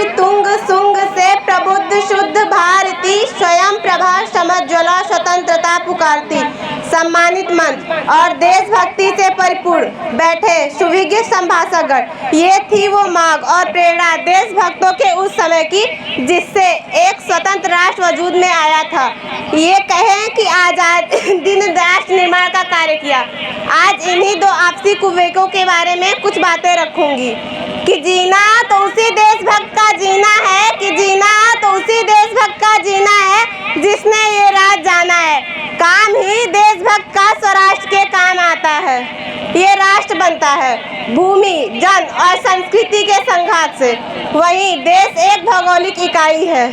राष्ट्र तुंग सुंग से प्रबुद्ध शुद्ध भारती, स्वयं प्रभा समज्ज्वला स्वतंत्रता पुकारती। सम्मानित मंच और देशभक्ति से परिपूर्ण बैठे सुविज्ञ संभाषकगण, ये थी वो मांग और प्रेरणा देशभक्तों के उस समय की जिससे एक स्वतंत्र राष्ट्र वजूद में आया था। ये कहें कि आजाद दिन राष्ट्र निर्माण का कार्य किया। आज इन्हीं दो आपसी कुविवेकों के बारे में कुछ बातें रखूंगी कि जीना तो उसी देशभक्त का जीना है, कि जीना तो उसी देशभक्त का जीना है जिसने ये राज जाना है। काम ही देशभक्त का स्वराष्ट्र के काम आता है। ये राष्ट्र बनता है भूमि, जन और संस्कृति के संघात से। वहीं देश एक भौगोलिक इकाई है।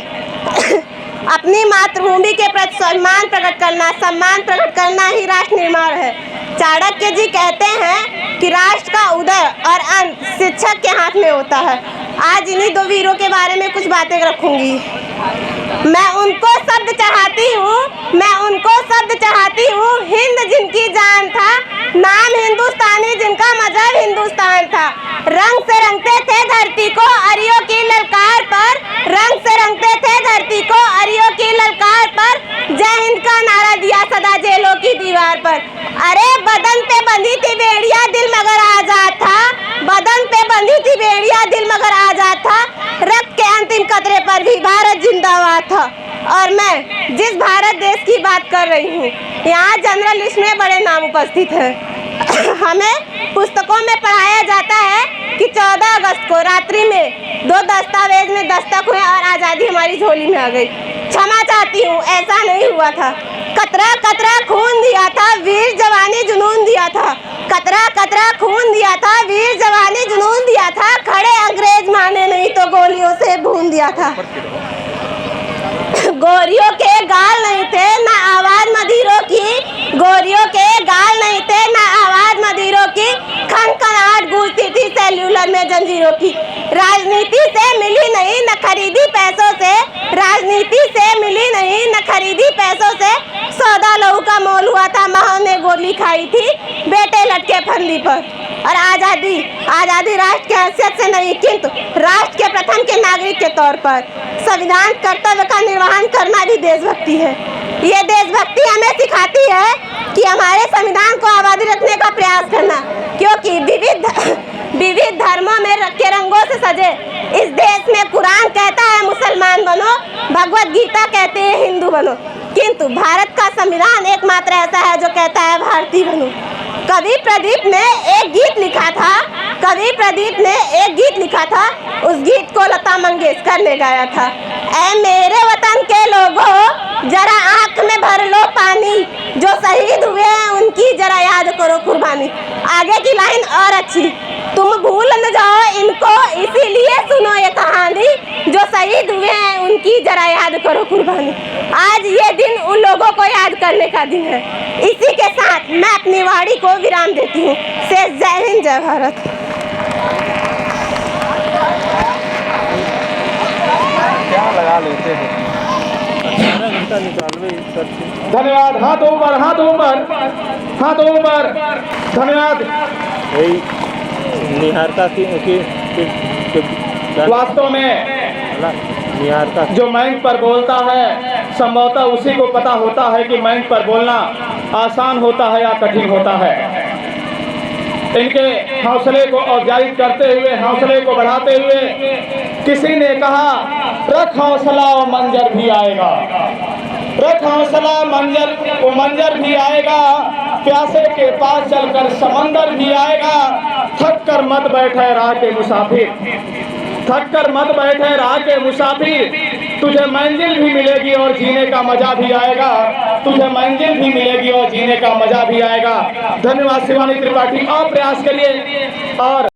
अपनी मातृभूमि के प्रति सम्मान प्रकट करना ही राष्ट्र निर्माण है। चाणक्य जी कहते हैं कि राष्ट्र का उदय और अंत शिक्षक के हाथ में होता है। आज इन्हीं दो वीरों के बारे में कुछ बातें रखूंगी। मैं उनको शब्द चाहती हूँ, हिंद जिनकी जान था, नाम हिंदुस्तानी जिनका मजहब हिंदुस्तान था। रंग से रंगते थे धरती को अरियों की ललकार पर, रंग से रंगते थे धरती को अरियों की ललकार पर। जय हिंद का नारा दिया सदा जेलों की दीवार पर। अरे बदन पे बंधी थी बेड़िया, दिल मगर आजाद था। बदन पे बंधी थी बेड़िया, दिल मगर आजाद था। रक्त के अंतिम कतरे पर भी भारत जिंदाबाद था। और मैं जिस भारत देश की बात कर रही हूँ, यहाँ जनरल लिस्ट में बड़े नाम उपस्थित हैं। हमें पुस्तकों में पढ़ाया जाता है कि 14 अगस्त को रात्रि में 2 दस्तावेज में दस्तक हुए और आज़ादी हमारी झोली में आ गई। क्षमा चाहती हूँ, ऐसा नहीं हुआ था। कतरा कतरा खून दिया था, वीर जवानी जुनून दिया था। कतरा कतरा खून दिया था, वीर जवानी जुनून दिया था। खड़े अंग्रेज माने नहीं तो गोलियों से भून दिया था। गोरियों के गाल नहीं थे ना आवाज मदिरों की, गोरियों के गाल नहीं थे ना आवाज मदिरों की। खनखनाहट गूंजती थी सेल्यूलर में जंजीरों की। राजनीति से मिली नहीं न खरीदी पैसों से, राजनीति से मिली नहीं न खरीदी पैसों से। सौदा लहू का मोल हुआ था, माँ ने गोली खाई थी, बेटे लटके फंदी पर। और आज़ादी राष्ट्र की हैसियत से नहीं, किंतु राष्ट्र के प्रथम के नागरिक के तौर पर संविधान कर्तव्य का निर्वहन करना भी देशभक्ति है। ये देशभक्ति हमें सिखाती है कि हमारे संविधान को आबादी रखने का प्रयास करना, क्योंकि विविध धर्मों में के रंगों से सजे इस देश में कुरान कहता है मुसलमान बनो, भगवत गीता कहते हैं हिंदू बनो, किंतु भारत का संविधान एकमात्र ऐसा है जो कहता है भारतीय बनो। कवि प्रदीप ने एक गीत लिखा था, उस गीत को लता मंगेशकर ने गाया था। ऐ मेरे वतन के लोगों, जरा आंख में भर लो पानी, जो शहीद हुए हैं उनकी जरा याद करो कुर्बानी। आगे की लाइन और अच्छी, तुम भूल न जाओ इनको, इसीलिए सुनो ये कहानी, जो शहीद हुए हैं उनकी जरा याद करो कुर्बानी। आज ये दिन उन लोगों को याद करने का दिन है। इसी के साथ मैं अपनी वाणी को विराम देती हूँ। शेष जय हिंद, जय भारत। क्या लगा लेते हैं, धन्यवाद। हाथ ऊपर, हाथ ऊपर, हाथ ऊपर, धन्यवाद। निहारता वास्तव में निहारता जो मंच पर बोलता है संभवतः उसी को पता होता है कि मंच पर बोलना आसान होता है या कठिन होता है। इनके हौसले को अफजाई करते हुए, हौसले को बढ़ाते हुए किसी ने कहा, रख हौसला वो मंजर भी आएगा, रख हौसला वो मंजर भी आएगा। प्यासे के पास चलकर समंदर भी आएगा। थक कर मत बैठे राह के मुसाफिर, थक कर मत बैठे राह के मुसाफिर। तुझे मंजिल भी मिलेगी और जीने का मजा भी आएगा, तुझे मंजिल भी मिलेगी और जीने का मजा भी आएगा। धन्यवाद शिवानी त्रिपाठी। और प्रयास करिए और